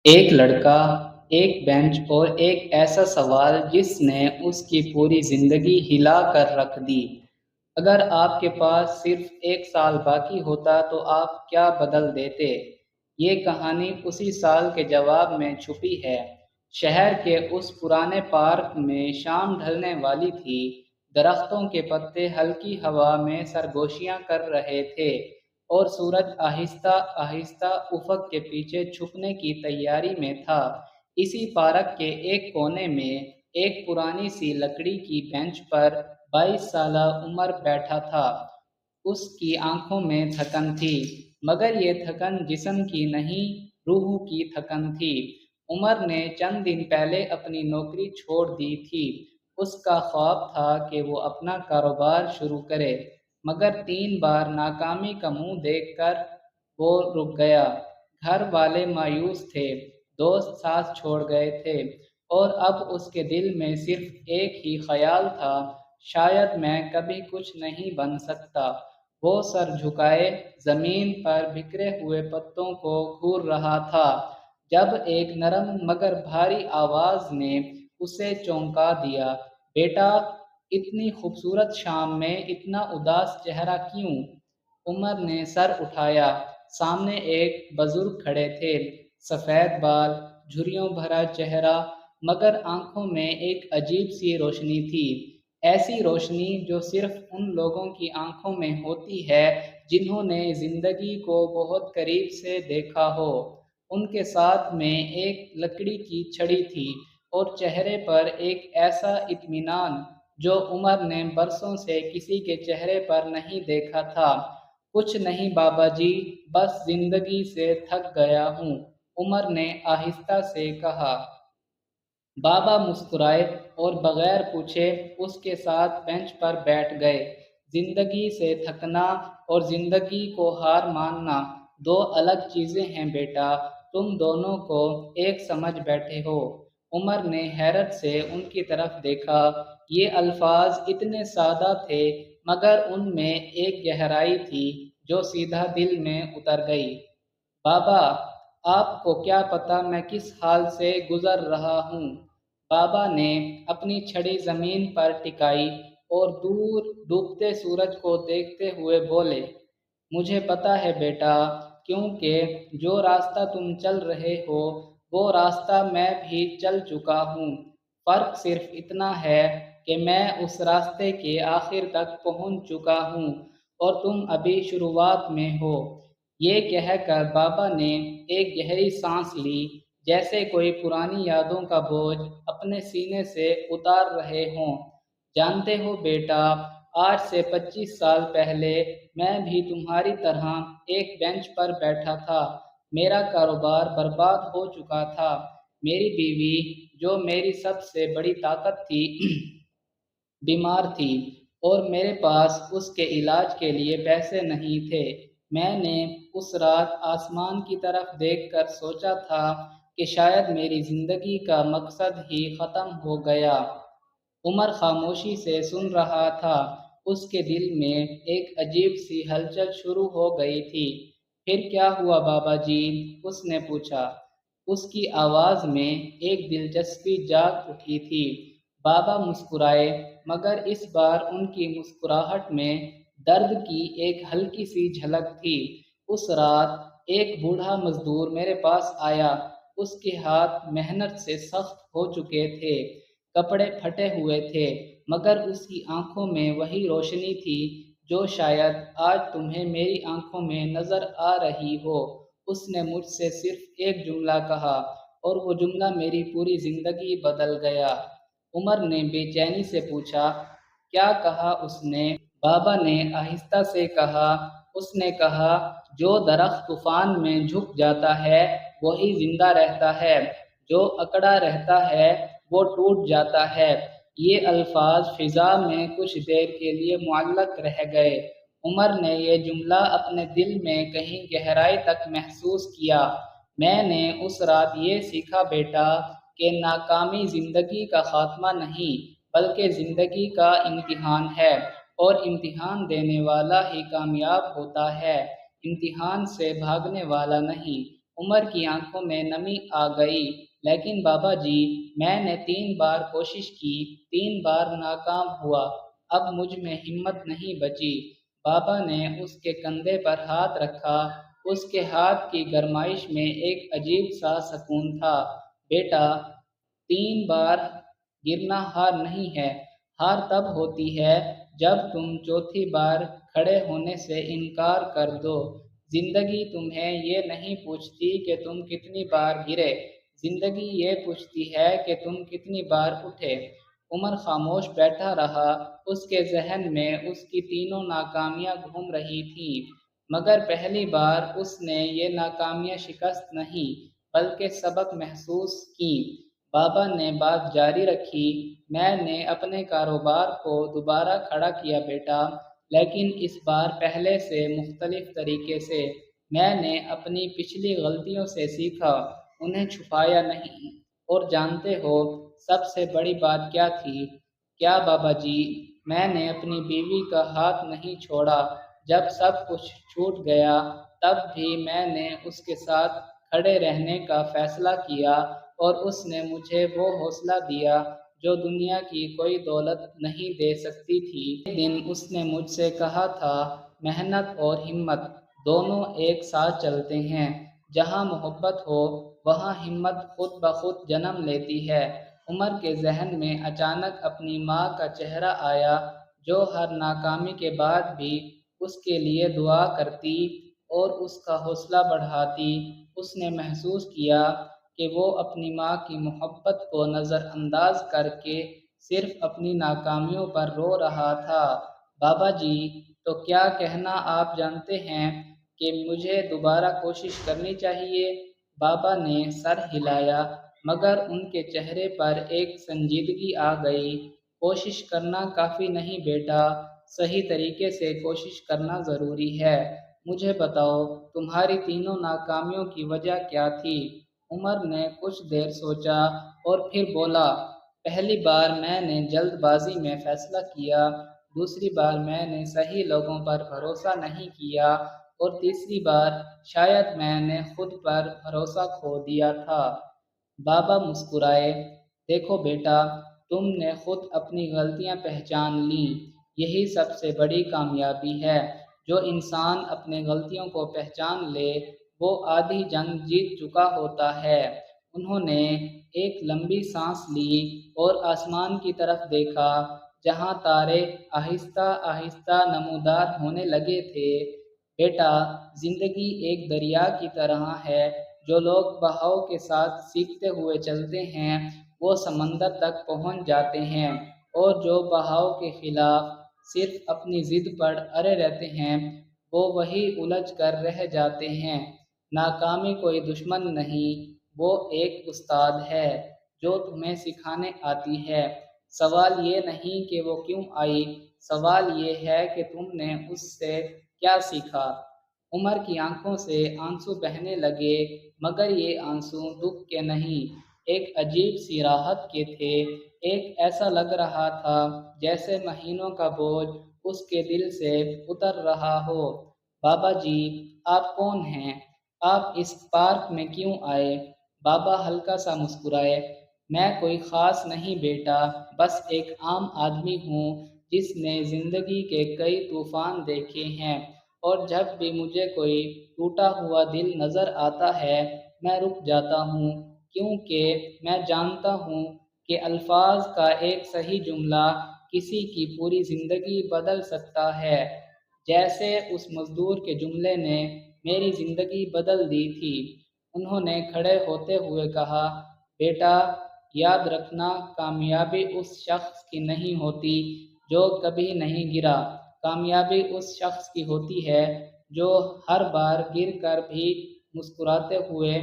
ایک لڑکا، ایک بینچ اور ایک ایسا سوال جس نے اس کی پوری زندگی ہلا کر رکھ دی۔ اگر آپ کے پاس صرف ایک سال باقی ہوتا تو آپ کیا بدل دیتے؟ یہ کہانی اسی سال کے جواب میں چھپی ہے۔ شہر کے اس پرانے پارک میں شام ڈھلنے والی تھی۔ درختوں کے پتے ہلکی ہوا میں سرگوشیاں کر رہے تھے اور سورج آہستہ آہستہ افق کے پیچھے چھپنے کی تیاری میں تھا۔ اسی پارک کے ایک کونے میں ایک پرانی سی لکڑی کی بینچ پر 22 سالہ عمر بیٹھا تھا۔ اس کی آنکھوں میں تھکن تھی، مگر یہ تھکن جسم کی نہیں، روح کی تھکن تھی۔ عمر نے چند دن پہلے اپنی نوکری چھوڑ دی تھی۔ اس کا خواب تھا کہ وہ اپنا کاروبار شروع کرے، مگر 3 بار ناکامی کا منہ دیکھ کر وہ رک گیا۔ گھر والے مایوس تھے، دوست ساتھ چھوڑ گئے تھے، اور اب اس کے دل میں صرف ایک ہی خیال تھا، شاید میں کبھی کچھ نہیں بن سکتا۔ وہ سر جھکائے زمین پر بکھرے ہوئے پتوں کو گھور رہا تھا جب ایک نرم مگر بھاری آواز نے اسے چونکا دیا، بیٹا، اتنی خوبصورت شام میں اتنا اداس چہرہ کیوں؟ عمر نے سر اٹھایا۔ سامنے ایک بزرگ کھڑے تھے، سفید بال، جھریوں بھرا چہرہ، مگر آنکھوں میں ایک عجیب سی روشنی تھی، ایسی روشنی جو صرف ان لوگوں کی آنکھوں میں ہوتی ہے جنہوں نے زندگی کو بہت قریب سے دیکھا ہو۔ ان کے ساتھ میں ایک لکڑی کی چھڑی تھی اور چہرے پر ایک ایسا اطمینان جو عمر نے برسوں سے کسی کے چہرے پر نہیں دیکھا تھا۔ کچھ نہیں بابا جی، بس زندگی سے تھک گیا ہوں، عمر نے آہستہ سے کہا۔ بابا مسکرائے اور بغیر پوچھے اس کے ساتھ بینچ پر بیٹھ گئے۔ زندگی سے تھکنا اور زندگی کو ہار ماننا دو الگ چیزیں ہیں بیٹا، تم دونوں کو ایک سمجھ بیٹھے ہو۔ عمر نے حیرت سے ان کی طرف دیکھا۔ یہ الفاظ اتنے سادہ تھے، مگر ان میں ایک گہرائی تھی جو سیدھا دل میں اتر گئی۔ بابا، آپ کو کیا پتا میں کس حال سے گزر رہا ہوں؟ بابا نے اپنی چھڑی زمین پر ٹکائی اور دور ڈوبتے سورج کو دیکھتے ہوئے بولے، مجھے پتا ہے بیٹا، کیونکہ جو راستہ تم چل رہے ہو وہ راستہ میں بھی چل چکا ہوں۔ فرق صرف اتنا ہے کہ میں اس راستے کے آخر تک پہنچ چکا ہوں اور تم ابھی شروعات میں ہو۔ یہ کہہ کر بابا نے ایک گہری سانس لی، جیسے کوئی پرانی یادوں کا بوجھ اپنے سینے سے اتار رہے ہوں۔ جانتے ہو بیٹا، آج سے 25 سال پہلے میں بھی تمہاری طرح ایک بینچ پر بیٹھا تھا۔ میرا کاروبار برباد ہو چکا تھا، میری بیوی جو میری سب سے بڑی طاقت تھی بیمار تھی، اور میرے پاس اس کے علاج کے لیے پیسے نہیں تھے۔ میں نے اس رات آسمان کی طرف دیکھ کر سوچا تھا کہ شاید میری زندگی کا مقصد ہی ختم ہو گیا۔ عمر خاموشی سے سن رہا تھا، اس کے دل میں ایک عجیب سی ہلچل شروع ہو گئی تھی۔ پھر کیا ہوا بابا جی؟ اس نے پوچھا۔ اس کی آواز میں ایک دلچسپی جاگ اٹھی تھی۔ بابا مسکرائے، مگر اس بار ان کی مسکراہٹ میں درد کی ایک ہلکی سی جھلک تھی۔ اس رات ایک بوڑھا مزدور میرے پاس آیا، اس کے ہاتھ محنت سے سخت ہو چکے تھے، کپڑے پھٹے ہوئے تھے، مگر اس کی آنکھوں میں وہی روشنی تھی جو شاید آج تمہیں میری آنکھوں میں نظر آ رہی ہو۔ اس نے مجھ سے صرف ایک جملہ کہا اور وہ جملہ میری پوری زندگی بدل گیا۔ عمر نے بے چینی سے پوچھا، کیا کہا اس نے؟ بابا نے آہستہ سے کہا، اس نے کہا، جو درخت طوفان میں جھک جاتا ہے وہی زندہ رہتا ہے، جو اکڑا رہتا ہے وہ ٹوٹ جاتا ہے۔ یہ الفاظ فضا میں کچھ دیر کے لیے معلق رہ گئے۔ عمر نے یہ جملہ اپنے دل میں کہیں گہرائی تک محسوس کیا۔ میں نے اس رات یہ سیکھا بیٹا کہ ناکامی زندگی کا خاتمہ نہیں، بلکہ زندگی کا امتحان ہے، اور امتحان دینے والا ہی کامیاب ہوتا ہے، امتحان سے بھاگنے والا نہیں۔ عمر کی آنکھوں میں نمی آ گئی۔ لیکن بابا جی، میں نے 3 بار کوشش کی، 3 بار ناکام ہوا، اب مجھ میں ہمت نہیں بچی۔ بابا نے اس کے کندھے پر ہاتھ رکھا۔ اس کے ہاتھ کی گرمائش میں ایک عجیب سا سکون تھا۔ بیٹا، 3 بار گرنا ہار نہیں ہے۔ ہار تب ہوتی ہے جب تم چوتھی بار کھڑے ہونے سے انکار کر دو۔ زندگی تمہیں یہ نہیں پوچھتی کہ تم کتنی بار گرے، زندگی یہ پوچھتی ہے کہ تم کتنی بار اٹھے۔ عمر خاموش بیٹھا رہا۔ اس کے ذہن میں اس کی تینوں ناکامیاں گھوم رہی تھیں، مگر پہلی بار اس نے یہ ناکامیاں شکست نہیں بلکہ سبق محسوس کیں۔ بابا نے بات جاری رکھی، میں نے اپنے کاروبار کو دوبارہ کھڑا کیا بیٹا، لیکن اس بار پہلے سے مختلف طریقے سے۔ میں نے اپنی پچھلی غلطیوں سے سیکھا، انہیں چھپایا نہیں۔ اور جانتے ہو سب سے بڑی بات کیا تھی؟ کیا بابا جی؟ میں نے اپنی بیوی کا ہاتھ نہیں چھوڑا۔ جب سب کچھ چھوٹ گیا تب بھی میں نے اس کے ساتھ کھڑے رہنے کا فیصلہ کیا، اور اس نے مجھے وہ حوصلہ دیا جو دنیا کی کوئی دولت نہیں دے سکتی تھی۔ ایک دن اس نے مجھ سے کہا تھا، محنت اور ہمت دونوں ایک ساتھ چلتے ہیں۔ جہاں محبت ہو وہاں ہمت خود بخود جنم لیتی ہے۔ عمر کے ذہن میں اچانک اپنی ماں کا چہرہ آیا، جو ہر ناکامی کے بعد بھی اس کے لیے دعا کرتی اور اس کا حوصلہ بڑھاتی۔ اس نے محسوس کیا کہ وہ اپنی ماں کی محبت کو نظر انداز کر کے صرف اپنی ناکامیوں پر رو رہا تھا۔ بابا جی، تو کیا کہنا آپ جانتے ہیں کہ مجھے دوبارہ کوشش کرنی چاہیے؟ بابا نے سر ہلایا، مگر ان کے چہرے پر ایک سنجیدگی آ گئی۔ کوشش کرنا کافی نہیں بیٹا، صحیح طریقے سے کوشش کرنا ضروری ہے۔ مجھے بتاؤ، تمہاری تینوں ناکامیوں کی وجہ کیا تھی؟ عمر نے کچھ دیر سوچا اور پھر بولا، پہلی بار میں نے جلد بازی میں فیصلہ کیا، دوسری بار میں نے صحیح لوگوں پر بھروسہ نہیں کیا، اور تیسری بار شاید میں نے خود پر بھروسہ کھو دیا تھا۔ بابا مسکرائے، دیکھو بیٹا، تم نے خود اپنی غلطیاں پہچان لیں، یہی سب سے بڑی کامیابی ہے۔ جو انسان اپنے غلطیوں کو پہچان لے وہ آدھی جنگ جیت چکا ہوتا ہے۔ انہوں نے ایک لمبی سانس لی اور آسمان کی طرف دیکھا، جہاں تارے آہستہ آہستہ نمودار ہونے لگے تھے۔ بیٹا، زندگی ایک دریا کی طرح ہے۔ جو لوگ بہاؤ کے ساتھ سیکھتے ہوئے چلتے ہیں وہ سمندر تک پہنچ جاتے ہیں، اور جو بہاؤ کے خلاف صرف اپنی ضد پر اڑے رہتے ہیں وہ وہیں الجھ کر رہ جاتے ہیں۔ ناکامی کوئی دشمن نہیں، وہ ایک استاد ہے جو تمہیں سکھانے آتی ہے۔ سوال یہ نہیں کہ وہ کیوں آئی، سوال یہ ہے کہ تم نے اس سے کیا سیکھا۔ عمر کی آنکھوں سے آنسو بہنے لگے، مگر یہ آنسو دکھ کے نہیں، ایک عجیب سی راحت کے تھے۔ ایک ایسا لگ رہا تھا جیسے مہینوں کا بوجھ اس کے دل سے اتر رہا ہو۔ بابا جی، آپ کون ہیں؟ آپ اس پارک میں کیوں آئے؟ بابا ہلکا سا مسکرائے، میں کوئی خاص نہیں بیٹا، بس ایک عام آدمی ہوں جس نے زندگی کے کئی طوفان دیکھے ہیں، اور جب بھی مجھے کوئی ٹوٹا ہوا دل نظر آتا ہے میں رک جاتا ہوں، کیونکہ میں جانتا ہوں کہ الفاظ کا ایک صحیح جملہ کسی کی پوری زندگی بدل سکتا ہے، جیسے اس مزدور کے جملے نے میری زندگی بدل دی تھی۔ انہوں نے کھڑے ہوتے ہوئے کہا، بیٹا، یاد رکھنا، کامیابی اس شخص کی نہیں ہوتی جو کبھی نہیں گرا، کامیابی اس شخص کی ہوتی ہے جو ہر بار گر کر بھی مسکراتے ہوئے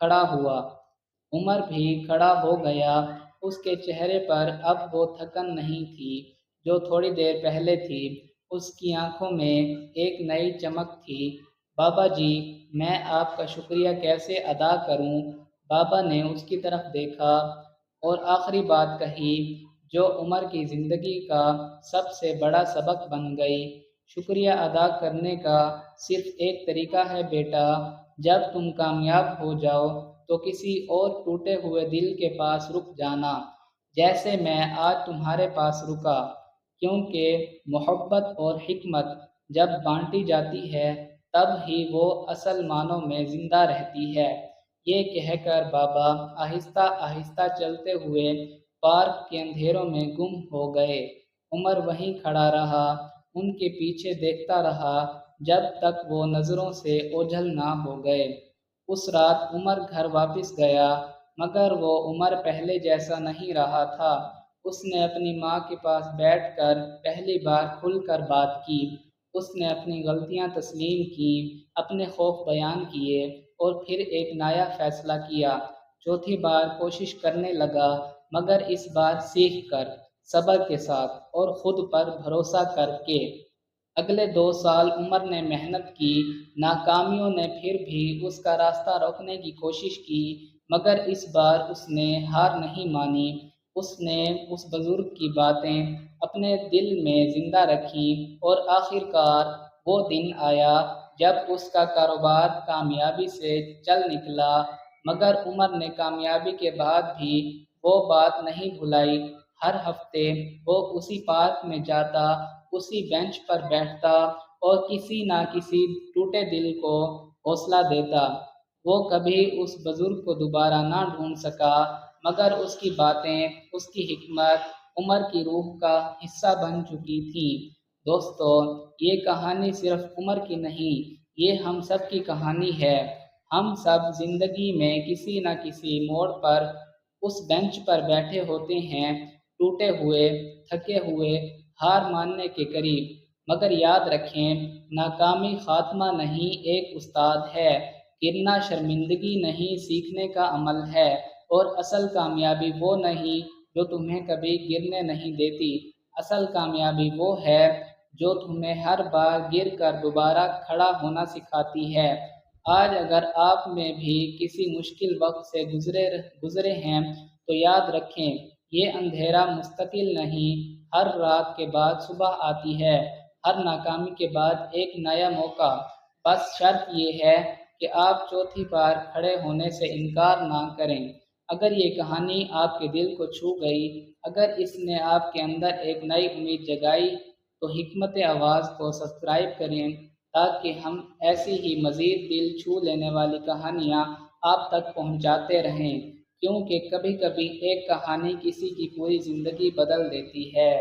کھڑا ہوا۔ عمر بھی کھڑا ہو گیا۔ اس کے چہرے پر اب وہ تھکن نہیں تھی جو تھوڑی دیر پہلے تھی، اس کی آنکھوں میں ایک نئی چمک تھی۔ بابا جی، میں آپ کا شکریہ کیسے ادا کروں؟ بابا نے اس کی طرف دیکھا اور آخری بات کہی جو عمر کی زندگی کا سب سے بڑا سبق بن گئی، شکریہ ادا کرنے کا صرف ایک طریقہ ہے بیٹا، جب تم کامیاب ہو جاؤ تو کسی اور ٹوٹے ہوئے دل کے پاس رک جانا، جیسے میں آج تمہارے پاس رکا، کیونکہ محبت اور حکمت جب بانٹی جاتی ہے تب ہی وہ اصل معنوں میں زندہ رہتی ہے۔ یہ کہہ کر بابا آہستہ آہستہ چلتے ہوئے پارک کے اندھیروں میں گم ہو گئے۔ عمر وہیں کھڑا رہا، ان کے پیچھے دیکھتا رہا جب تک وہ نظروں سے اوجھل نہ ہو گئے۔ اس رات عمر گھر واپس گیا، مگر وہ عمر پہلے جیسا نہیں رہا تھا۔ اس نے اپنی ماں کے پاس بیٹھ کر پہلی بار کھل کر بات کی۔ اس نے اپنی غلطیاں تسلیم کیں، اپنے خوف بیان کیے اور پھر ایک نیا فیصلہ کیا۔ چوتھی بار کوشش کرنے لگا، مگر اس بار سیکھ کر، صبر کے ساتھ اور خود پر بھروسہ کر کے۔ اگلے 2 سال عمر نے محنت کی، ناکامیوں نے پھر بھی اس کا راستہ روکنے کی کوشش کی، مگر اس بار اس نے ہار نہیں مانی۔ اس نے اس بزرگ کی باتیں اپنے دل میں زندہ رکھیں اور آخر کار وہ دن آیا جب اس کا کاروبار کامیابی سے چل نکلا، مگر عمر نے کامیابی کے بعد بھی وہ بات نہیں بھلائی۔ ہر ہفتے وہ اسی پارک میں جاتا، اسی بینچ پر بیٹھتا اور کسی نہ کسی ٹوٹے دل کو حوصلہ دیتا۔ وہ کبھی اس بزرگ کو دوبارہ نہ ڈھونڈ سکا، مگر اس کی باتیں، اس کی حکمت عمر کی روح کا حصہ بن چکی تھیں۔ دوستو، یہ کہانی صرف عمر کی نہیں، یہ ہم سب کی کہانی ہے۔ ہم سب زندگی میں کسی نہ کسی موڑ پر اس بینچ پر بیٹھے ہوتے ہیں، ٹوٹے ہوئے، تھکے ہوئے، ہار ماننے کے قریب۔ مگر یاد رکھیں، ناکامی خاتمہ نہیں، ایک استاد ہے۔ گرنا شرمندگی نہیں، سیکھنے کا عمل ہے۔ اور اصل کامیابی وہ نہیں جو تمہیں کبھی گرنے نہیں دیتی، اصل کامیابی وہ ہے جو تمہیں ہر بار گر کر دوبارہ کھڑا ہونا سکھاتی ہے۔ آج اگر آپ میں بھی کسی مشکل وقت سے گزرے ہیں تو یاد رکھیں، یہ اندھیرا مستقل نہیں، ہر رات کے بعد صبح آتی ہے، ہر ناکامی کے بعد ایک نیا موقع۔ بس شرط یہ ہے کہ آپ چوتھی بار کھڑے ہونے سے انکار نہ کریں۔ اگر یہ کہانی آپ کے دل کو چھو گئی، اگر اس نے آپ کے اندر ایک نئی امید جگائی، تو حکمت آواز کو سبسکرائب کریں تاکہ ہم ایسی ہی مزید دل چھو لینے والی کہانیاں آپ تک پہنچاتے رہیں، کیونکہ کبھی کبھی ایک کہانی کسی کی پوری زندگی بدل دیتی ہے۔